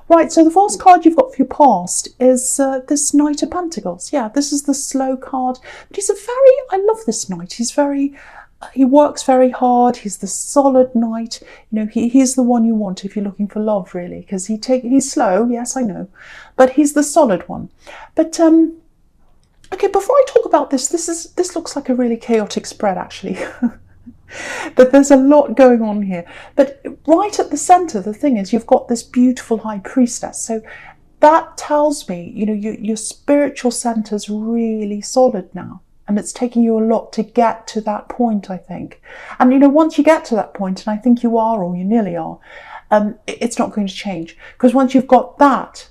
Right, so the first card you've got for your past is this Knight of Pentacles. Yeah, this is the slow card. But I love this Knight. He works very hard. He's the solid Knight. He's the one you want if you're looking for love, really, because he's slow. Yes, I know, but he's the solid one. But okay, before I talk about this looks like a really chaotic spread, actually. But there's a lot going on here. But right at the center, the thing is, you've got this beautiful High Priestess. So that tells me, your spiritual center's really solid now. And it's taking you a lot to get to that point, I think. And, once you get to that point, and I think you are, or you nearly are, it's not going to change. Because once you've got that,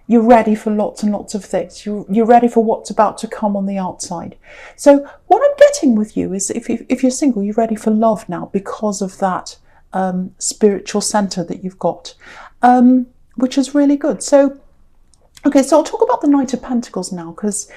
you're ready for lots and lots of things. You're ready for what's about to come on the outside. So what I'm getting with you is if you're single, you're ready for love now because of that spiritual center that you've got, which is really good. So, okay, so I'll talk about the Knight of Pentacles now, because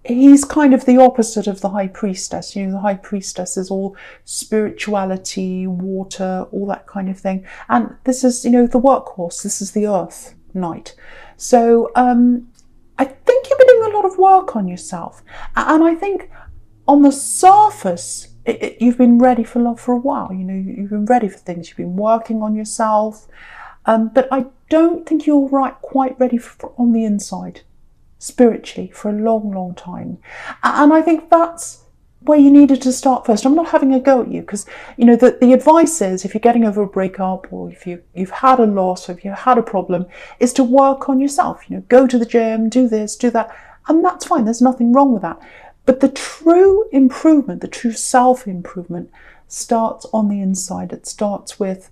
he's kind of the opposite of the High Priestess. The High Priestess is all spirituality, water, all that kind of thing. And this is, the workhorse. This is the Earth Knight. So I think you've been doing a lot of work on yourself. And I think on the surface, you've been ready for love for a while. You've been ready for things. You've been working on yourself. But I don't think you're quite ready for on the inside, spiritually, for a long, long time. And I think that's where you needed to start first. I'm not having a go at you, because the advice is, if you're getting over a breakup, or if you've had a loss, or if you've had a problem, is to work on yourself. Go to the gym, do this, do that, and that's fine. There's nothing wrong with that. But the true improvement, the true self-improvement, starts on the inside. It starts with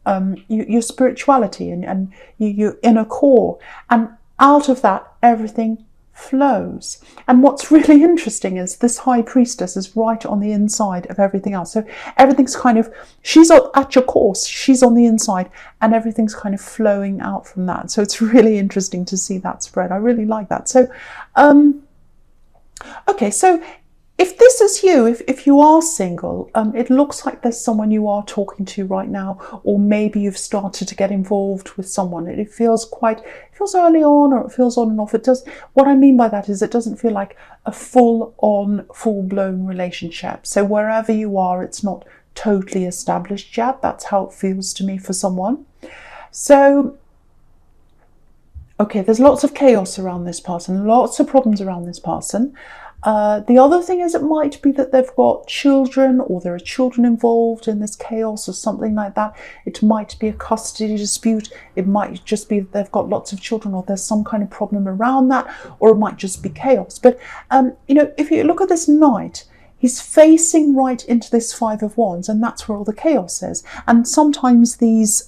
your spirituality and your inner core, and out of that, everything flows. And what's really interesting is this High Priestess is right on the inside of everything else. So everything's she's at your course, she's on the inside, and everything's kind of flowing out from that. So it's really interesting to see that spread. I really like that. So, okay, so if this is you, if you are single, it looks like there's someone you are talking to right now, or maybe you've started to get involved with someone. It feels early on, or it feels on and off. It does. What I mean by that is it doesn't feel like a full-on, full-blown relationship. So wherever you are, it's not totally established yet. That's how it feels to me for someone. So, okay, there's lots of chaos around this person, lots of problems around this person. The other thing is, it might be that they've got children, or there are children involved in this chaos or something like that. It might be a custody dispute. It might just be that they've got lots of children, or there's some kind of problem around that, or it might just be chaos. But, if you look at this Knight, he's facing right into this Five of Wands, and that's where all the chaos is. And sometimes these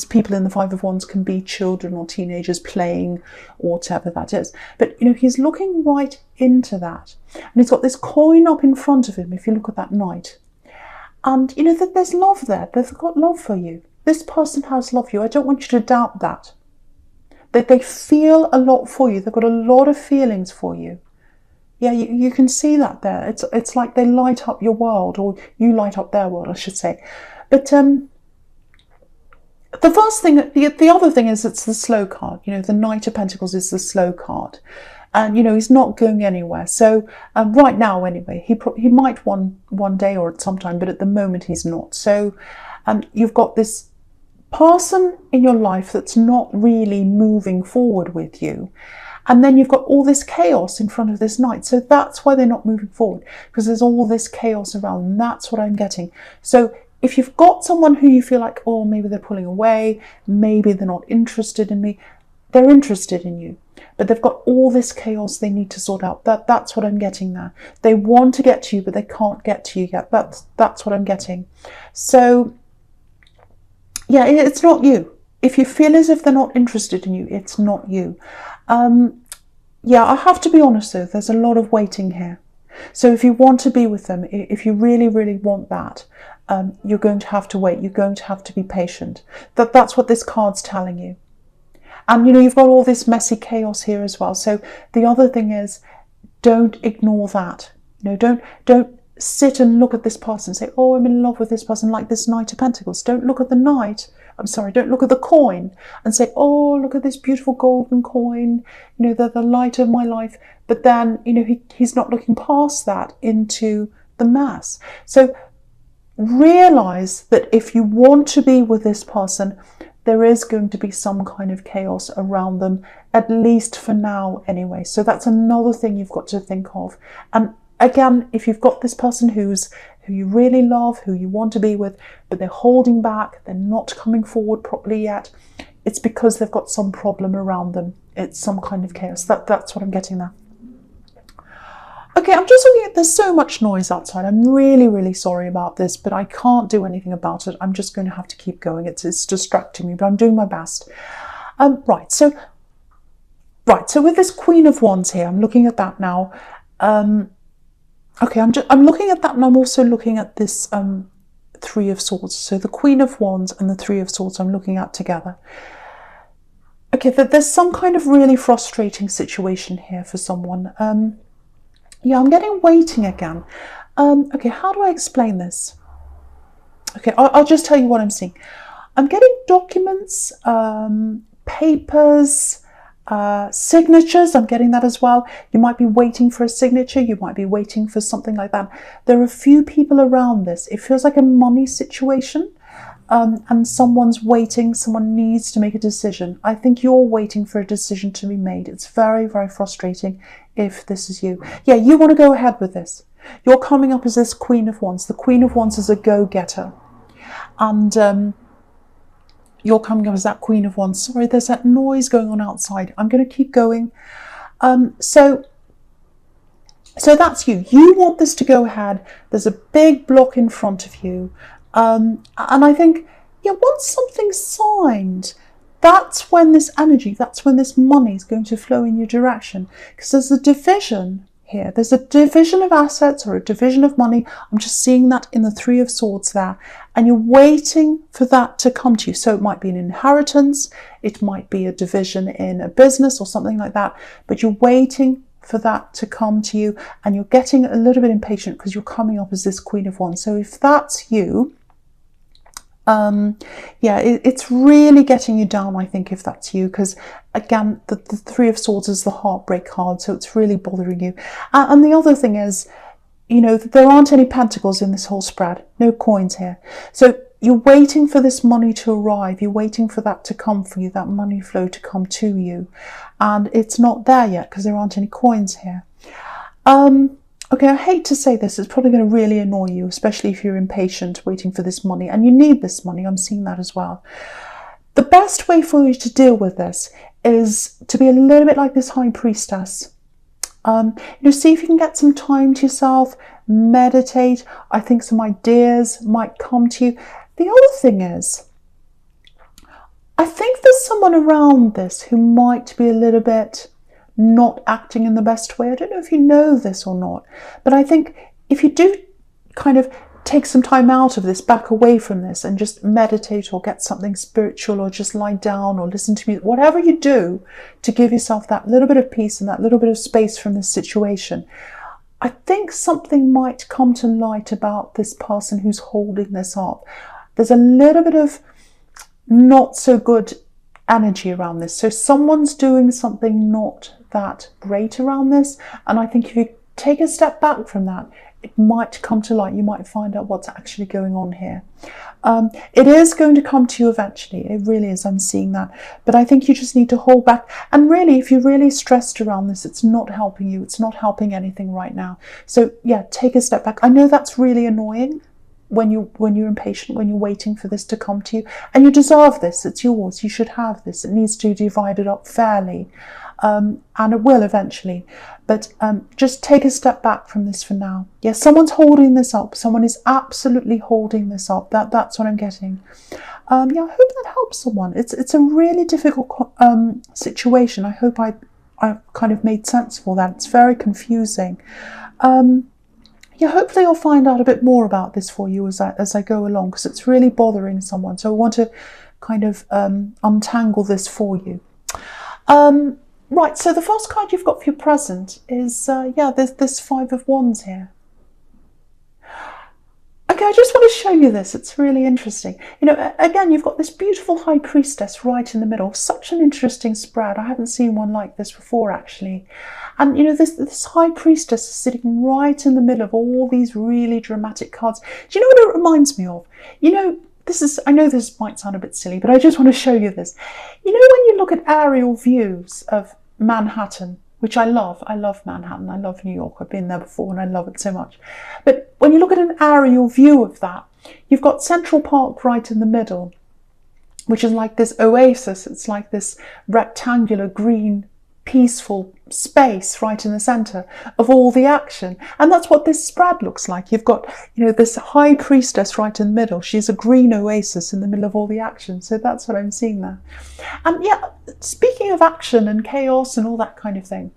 people in the Five of Wands can be children or teenagers playing, or whatever that is. But, he's looking right into that. And he's got this coin up in front of him, if you look at that Knight. And, that there's love there. They've got love for you. This person has love for you. I don't want you to doubt that. That they feel a lot for you. They've got a lot of feelings for you. Yeah, you can see that there. It's like they light up your world, or you light up their world, I should say. But, the first thing, the other thing is, it's the slow card. The Knight of Pentacles is the slow card. And, he's not going anywhere. So right now, anyway, he might one day or at some time, but at the moment he's not. So you've got this person in your life that's not really moving forward with you. And then you've got all this chaos in front of this Knight. So that's why they're not moving forward, because there's all this chaos around. And that's what I'm getting. So if you've got someone who you feel like, oh, maybe they're pulling away, maybe they're not interested in me, they're interested in you, but they've got all this chaos they need to sort out. That's what I'm getting there. They want to get to you, but they can't get to you yet. That's what I'm getting. So, yeah, it's not you. If you feel as if they're not interested in you, it's not you. Yeah, I have to be honest though, there's a lot of waiting here. So if you want to be with them, if you really, really want that, you're going to have to wait. You're going to have to be patient. That's what this card's telling you. And, you've got all this messy chaos here as well. So the other thing is, don't ignore that. Don't sit and look at this person and say, oh, I'm in love with this person, like this Knight of Pentacles. Don't look at the Knight. Don't look at the coin and say, oh, look at this beautiful golden coin, you know, the light of my life. But then, you know, he's not looking past that into the mass. So realize that if you want to be with this person, there is going to be some kind of chaos around them, at least for now anyway. So that's another thing you've got to think of. And again, if you've got this person who you really love, who you want to be with, but they're holding back, they're not coming forward properly yet, it's because they've got some problem around them. It's some kind of chaos. That's what I'm getting there. Okay, I'm just looking at, there's so much noise outside. I'm really, really sorry about this, but I can't do anything about it. I'm just going to have to keep going. It's distracting me, but I'm doing my best. Right, so with this Queen of Wands here, I'm looking at that now. Okay, I'm looking at that, and I'm also looking at this Three of Swords. So the Queen of Wands and the Three of Swords I'm looking at together. Okay, there's some kind of really frustrating situation here for someone. Yeah, I'm getting waiting again. Okay, how do I explain this? Okay, I'll just tell you what I'm seeing. I'm getting documents, papers, signatures. I'm getting that as well. You might be waiting for a signature. You might be waiting for something like that. There are a few people around this. It feels like a money situation. And someone's waiting, someone needs to make a decision. I think you're waiting for a decision to be made. It's very, very frustrating if this is you. Yeah, you want to go ahead with this. You're coming up as this Queen of Wands. The Queen of Wands is a go-getter. And you're coming up as that Queen of Wands. Sorry, there's that noise going on outside. I'm going to keep going. So that's you. You want this to go ahead. There's a big block in front of you. And I think, yeah, once something's signed, that's when this energy, that's when this money is going to flow in your direction. Because there's a division here. There's a division of assets or a division of money. I'm just seeing that in the Three of Swords there. And you're waiting for that to come to you. So it might be an inheritance. It might be a division in a business or something like that. But you're waiting for that to come to you. And you're getting a little bit impatient because you're coming up as this Queen of Wands. So if that's you, yeah, it's really getting you down, I think, if that's you, because again, the Three of Swords is the heartbreak card, so it's really bothering you. And the other thing is, you know, there aren't any pentacles in this whole spread, no coins here. So you're waiting for this money to arrive, you're waiting for that to come for you, that money flow to come to you, and it's not there yet because there aren't any coins here. Okay, I hate to say this, it's probably going to really annoy you, especially if you're impatient waiting for this money, and you need this money, I'm seeing that as well. The best way for you to deal with this is to be a little bit like this High Priestess. You know, see if you can get some time to yourself, meditate. I think some ideas might come to you. The other thing is, I think there's someone around this who might be a little bit not acting in the best way. I don't know if you know this or not, but I think if you do kind of take some time out of this, back away from this and just meditate or get something spiritual or just lie down or listen to music, whatever you do to give yourself that little bit of peace and that little bit of space from this situation, I think something might come to light about this person who's holding this up. There's a little bit of not so good energy around this. So someone's doing something not that great around this, and I think if you take a step back from that, it might come to light. You might find out what's actually going on here. It is going to come to you eventually. It really is. I'm seeing that. But I think you just need to hold back. And really, if you're really stressed around this, it's not helping you. It's not helping anything right now. So yeah, take a step back. I know that's really annoying when you're impatient, when you're waiting for this to come to you, and you deserve this. It's yours. You should have this. It needs to be divided up fairly, and it will eventually. But just take a step back from this for now. Yes, someone's holding this up. Someone is absolutely holding this up. That's what I'm getting. Yeah, I hope that helps someone. It's a really difficult situation. I hope I kind of made sense of all that. It's very confusing. Yeah, hopefully I'll find out a bit more about this for you as I go along, because it's really bothering someone. So I want to kind of untangle this for you. Right, so the first card you've got for your present is, yeah, there's this Five of Wands here. Okay, I just want to show you this. It's really interesting. You know, again, you've got this beautiful High Priestess right in the middle. Such an interesting spread. I haven't seen one like this before, actually. And, you know, this High Priestess is sitting right in the middle of all these really dramatic cards. Do you know what it reminds me of? You know, I know this might sound a bit silly, but I just want to show you this. You know, when you look at aerial views of Manhattan, which I love Manhattan, I love New York, I've been there before and I love it so much. But when you look at an aerial view of that, you've got Central Park right in the middle, which is like this oasis. It's like this rectangular, green, peaceful space right in the centre of all the action. And that's what this spread looks like. You've got, you know, this High Priestess right in the middle. She's a green oasis in the middle of all the action. So that's what I'm seeing there. And yeah, speaking of action and chaos and all that kind of thing,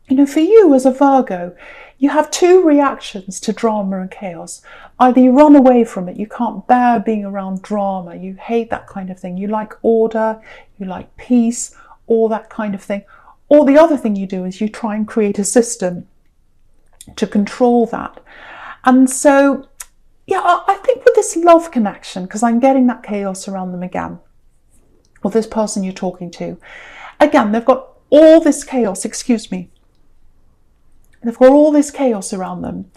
you know, for you as a Virgo, you have two reactions to drama and chaos. Either you run away from it, you can't bear being around drama, you hate that kind of thing. You like order, you like peace, all that kind of thing. Or the other thing you do is you try and create a system to control that. And so, yeah, I think with this love connection, because I'm getting that chaos around them again, or this person you're talking to, again, they've got all this chaos, they've got all this chaos around them.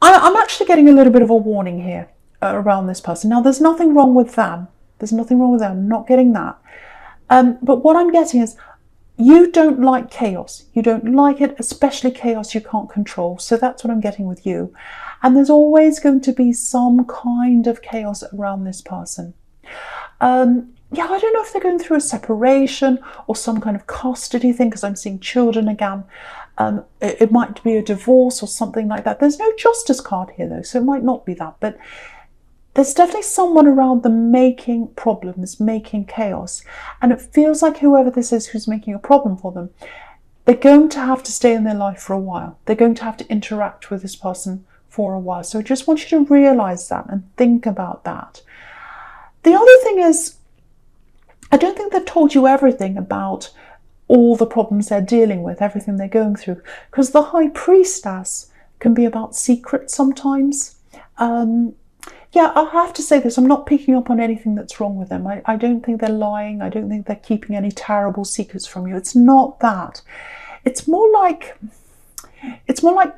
I'm actually getting a little bit of a warning here around this person. Now, there's nothing wrong with them. There's nothing wrong with them. I'm not getting that. But what I'm getting is you don't like chaos. You don't like it, especially chaos you can't control. So that's what I'm getting with you. And there's always going to be some kind of chaos around this person. Yeah, I don't know if they're going through a separation or some kind of custody thing, because I'm seeing children again. It might be a divorce or something like that. There's no justice card here though, so it might not be that. But there's definitely someone around them making problems, making chaos. And it feels like whoever this is who's making a problem for them, they're going to have to stay in their life for a while. They're going to have to interact with this person for a while. So I just want you to realise that and think about that. The other thing is, I don't think they've told you everything about all the problems they're dealing with, everything they're going through, because the High Priestess can be about secrets sometimes. Yeah, I'll have to say this, I'm not picking up on anything that's wrong with them. I don't think they're lying. I don't think they're keeping any terrible secrets from you. It's not that. It's more like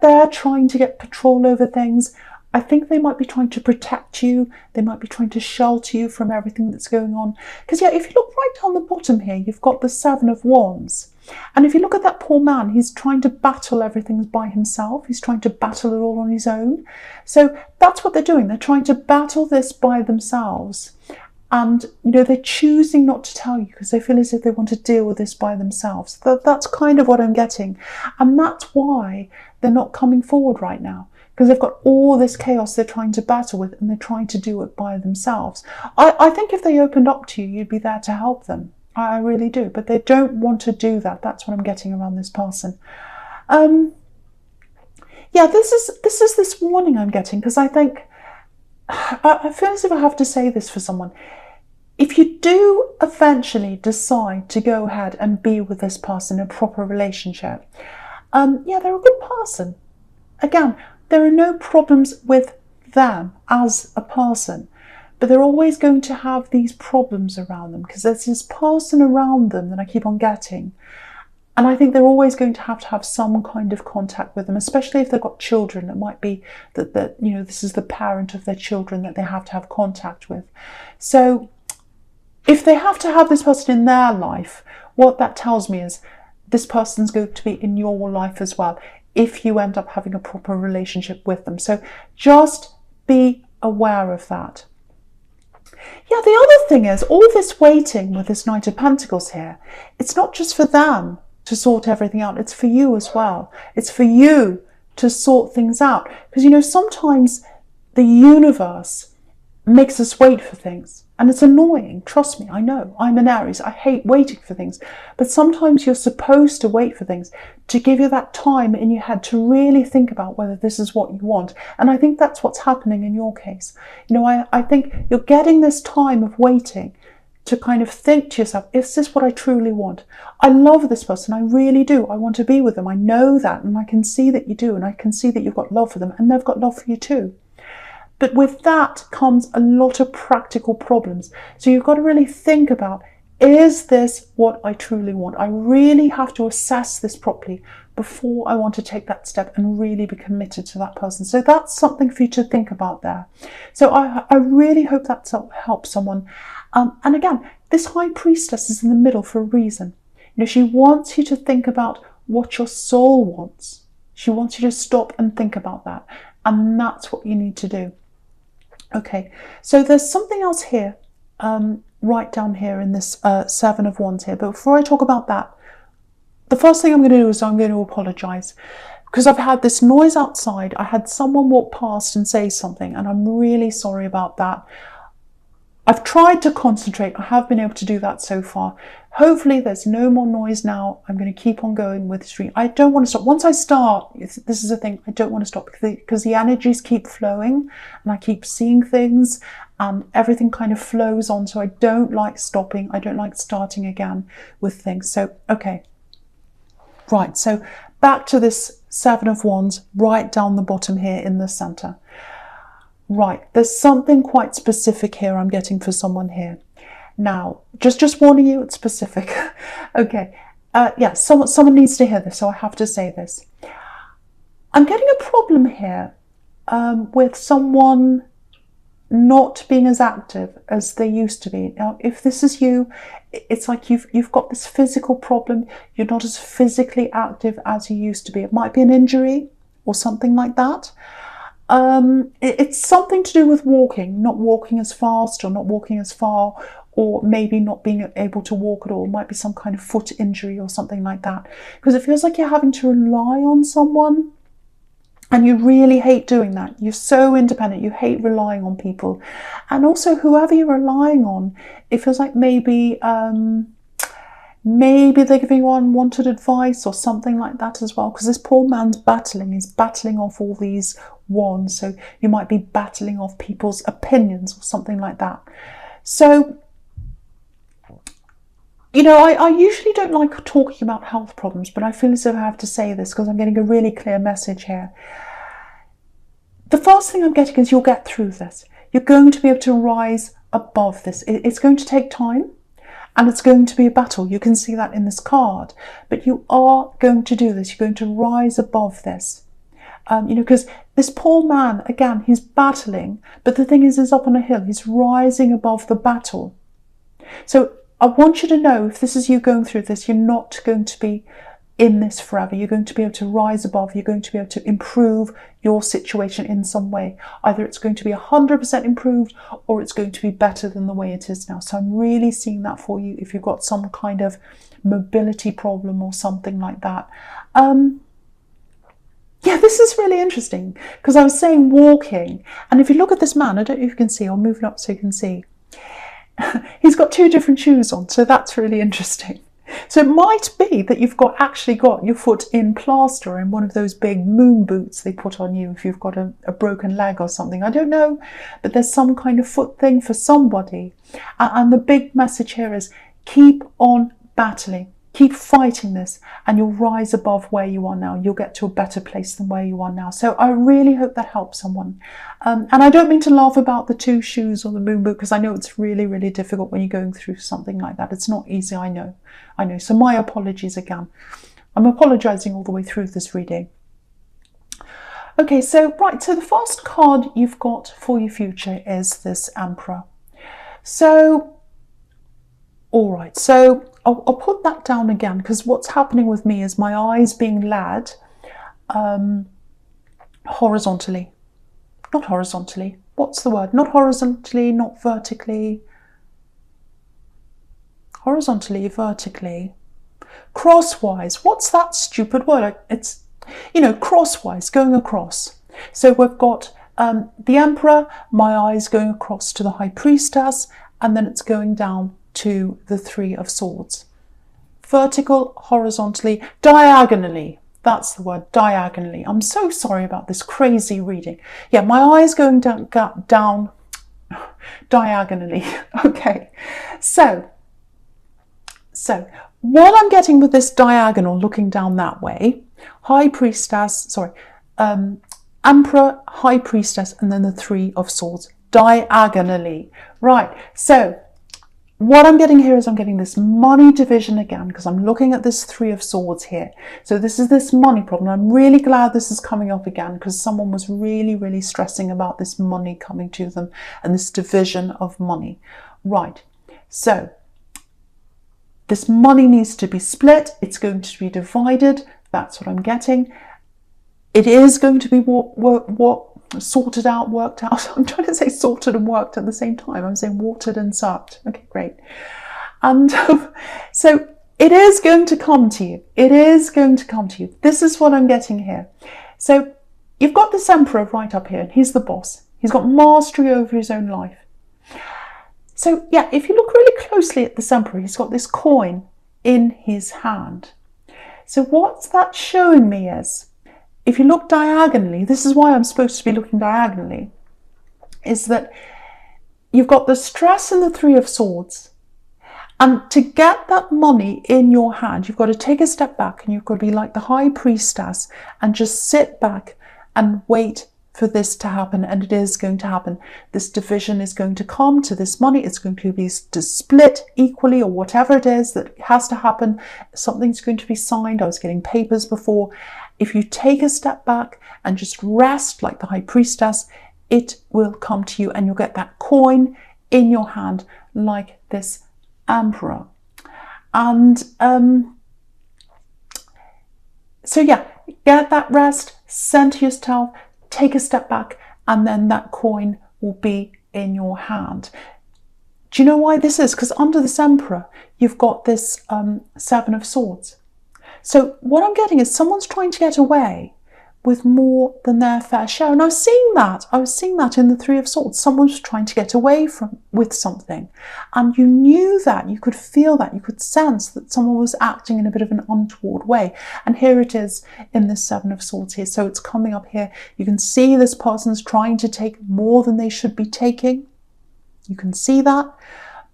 they're trying to get control over things. I think they might be trying to protect you. They might be trying to shelter you from everything that's going on. Because yeah, if you look right down the bottom here, you've got the Seven of Wands. And if you look at that poor man, he's trying to battle everything by himself. He's trying to battle it all on his own. So that's what they're doing. They're trying to battle this by themselves. And, you know, they're choosing not to tell you because they feel as if they want to deal with this by themselves. That's kind of what I'm getting. And that's why they're not coming forward right now. Because they've got all this chaos they're trying to battle with and they're trying to do it by themselves. I think if they opened up to you, you'd be there to help them. I really do. But they don't want to do that. That's what I'm getting around this person. Yeah, this is this warning I'm getting, because I think, I feel as if I have to say this for someone. If you do eventually decide to go ahead and be with this person in a proper relationship, yeah, they're a good person. Again, there are no problems with them as a person, but they're always going to have these problems around them because there's this person around them that I keep on getting. And I think they're always going to have some kind of contact with them, especially if they've got children. It might be that you know, this is the parent of their children that they have to have contact with. So if they have to have this person in their life, what that tells me is this person's going to be in your life as well, if you end up having a proper relationship with them. So just be aware of that. Yeah, the other thing is, all this waiting with this Knight of Pentacles here, it's not just for them to sort everything out, it's for you as well. It's for you to sort things out. Because, you know, sometimes the universe makes us wait for things. And it's annoying, trust me, I know. I'm an Aries, I hate waiting for things. But sometimes you're supposed to wait for things to give you that time in your head to really think about whether this is what you want. And I think that's what's happening in your case. You know, I think you're getting this time of waiting to kind of think to yourself, is this what I truly want? I love this person, I really do. I want to be with them. I know that, and I can see that you do, and I can see that you've got love for them, and they've got love for you too. But with that comes a lot of practical problems. So you've got to really think about, is this what I truly want? I really have to assess this properly before I want to take that step and really be committed to that person. So that's something for you to think about there. So I really hope that helps someone. And again, this high priestess is in the middle for a reason. You know, she wants you to think about what your soul wants. She wants you to stop and think about that. And that's what you need to do. Okay, so there's something else here, right down here in this Seven of Wands here. But before I talk about that, the first thing I'm going to do is I'm going to apologise, because I've had this noise outside. I had someone walk past and say something, and I'm really sorry about that. I've tried to concentrate. I have been able to do that so far. Hopefully there's no more noise now. I'm going to keep on going with this reading. I don't want to stop. Once I start, this is the thing, I don't want to stop, because the energies keep flowing and I keep seeing things and everything kind of flows on. So I don't like stopping. I don't like starting again with things. So, okay. Right, so back to this Seven of Wands right down the bottom here in the centre. Right, there's something quite specific here I'm getting for someone here. Now, just warning you, it's specific. Okay, yeah, someone needs to hear this, so I have to say this. I'm getting a problem here with someone not being as active as they used to be. Now, if this is you, it's like you've got this physical problem. You're not as physically active as you used to be. It might be an injury or something like that. It's something to do with walking, not walking as fast or not walking as far, or maybe not being able to walk at all. It might be some kind of foot injury or something like that, because it feels like you're having to rely on someone, and you really hate doing that. You're so independent, you hate relying on people. And also, whoever you're relying on, it feels like maybe they're giving you unwanted advice or something like that as well, because this poor man's battling. He's battling off all these wands, so you might be battling off people's opinions or something like that. So, you know, I usually don't like talking about health problems, but I feel as if I have to say this because I'm getting a really clear message here. The first thing I'm getting is you'll get through this. You're going to be able to rise above this. It's going to take time, and it's going to be a battle. You can see that in this card, but you are going to do this. You're going to rise above this. You know, because this poor man, again, he's battling, but the thing is, he's up on a hill. He's rising above the battle. So I want you to know, if this is you going through this, you're not going to be in this forever. You're going to be able to rise above. You're going to be able to improve your situation in some way. Either it's going to be 100% improved, or it's going to be better than the way it is now. So I'm really seeing that for you if you've got some kind of mobility problem or something like that. Yeah, this is really interesting, because I was saying walking, and if you look at this man, I don't know if you can see, I'll move it up so you can see. He's got two different shoes on, so that's really interesting. So it might be that you've actually got your foot in plaster in one of those big moon boots they put on you if you've got a broken leg or something. I don't know, but there's some kind of foot thing for somebody. And the big message here is keep on battling. Keep fighting this, and you'll rise above where you are now. You'll get to a better place than where you are now. So I really hope that helps someone. And I don't mean to laugh about the two shoes or the moon boot, because I know it's really, really difficult when you're going through something like that. It's not easy, I know. So my apologies again. I'm apologising all the way through this reading. Okay, so the first card you've got for your future is this Emperor. So, all right, so I'll put that down again, because what's happening with me is my eyes being led horizontally. Not horizontally. What's the word? Not horizontally, not vertically. Horizontally, vertically. Crosswise. What's that stupid word? It's, you know, crosswise, going across. So we've got the Emperor, my eyes going across to the High Priestess, and then it's going down to the Three of Swords. Vertical, horizontally, diagonally. That's the word, diagonally. I'm so sorry about this crazy reading. Yeah, my eyes going down. diagonally. Okay, so what I'm getting with this diagonal looking down that way, High Priestess, sorry, Emperor, High Priestess, and then the Three of Swords, diagonally. Right, so what I'm getting here is I'm getting this money division again, because I'm looking at this Three of Swords here. So this is this money problem. I'm really glad this is coming up again, because someone was really, really stressing about this money coming to them and this division of money. Right, so this money needs to be split. It's going to be divided. That's what I'm getting. It is going to be sorted out, worked out. I'm trying to say sorted and worked at the same time. I'm saying watered and sucked. Okay, great. And so it is going to come to you. It is going to come to you. This is what I'm getting here. So you've got this Emperor right up here, and he's the boss. He's got mastery over his own life. So yeah, if you look really closely at this Emperor, he's got this coin in his hand. So what's that showing me is, if you look diagonally, this is why I'm supposed to be looking diagonally, is that you've got the stress in the Three of Swords. And to get that money in your hand, you've got to take a step back, and you've got to be like the High Priestess and just sit back and wait for this to happen. And it is going to happen. This division is going to come to this money. It's going to be split equally, or whatever it is that has to happen. Something's going to be signed. I was getting papers before. If you take a step back and just rest like the High Priestess, it will come to you, and you'll get that coin in your hand like this Emperor. And so yeah, get that rest, center yourself, take a step back, and then that coin will be in your hand. Do you know why this is? Because under this Emperor, you've got this Seven of Swords. So what I'm getting is someone's trying to get away with more than their fair share. And I was seeing that in the Three of Swords. Someone was trying to get away with something. And you knew that, you could feel that, you could sense that someone was acting in a bit of an untoward way. And here it is in the Seven of Swords here. So it's coming up here. You can see this person's trying to take more than they should be taking. You can see that.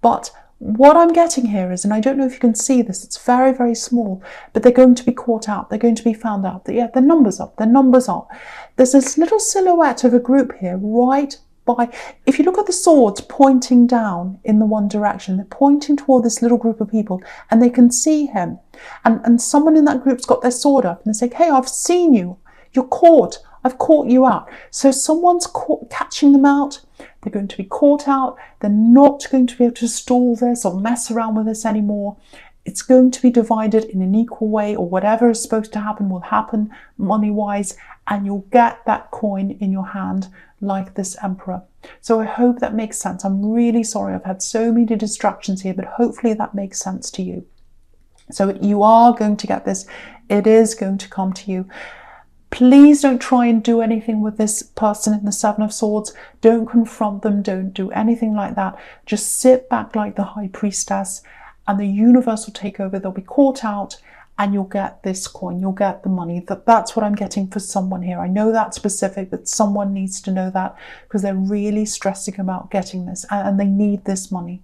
But what I'm getting here is, and I don't know if you can see this, it's very, very small, but they're going to be caught out. They're going to be found out. Yeah, their numbers up. Their numbers up. There's this little silhouette of a group here right by, if you look at the swords pointing down in the one direction, they're pointing toward this little group of people, and they can see him. And someone in that group's got their sword up, and they say, hey, I've seen you. You're caught. I've caught you out. So someone's catching them out. They're going to be caught out. They're not going to be able to stall this or mess around with this anymore. It's going to be divided in an equal way, or whatever is supposed to happen will happen money-wise, and you'll get that coin in your hand like this Emperor. So I hope that makes sense. I'm really sorry. I've had so many distractions here, but hopefully that makes sense to you. So you are going to get this. It is going to come to you. Please don't try and do anything with this person in the Seven of Swords. Don't confront them. Don't do anything like that. Just sit back like the High Priestess, and the universe will take over. They'll be caught out, and you'll get this coin. You'll get the money. That's what I'm getting for someone here. I know that's specific, but someone needs to know that, because they're really stressing about getting this, and they need this money.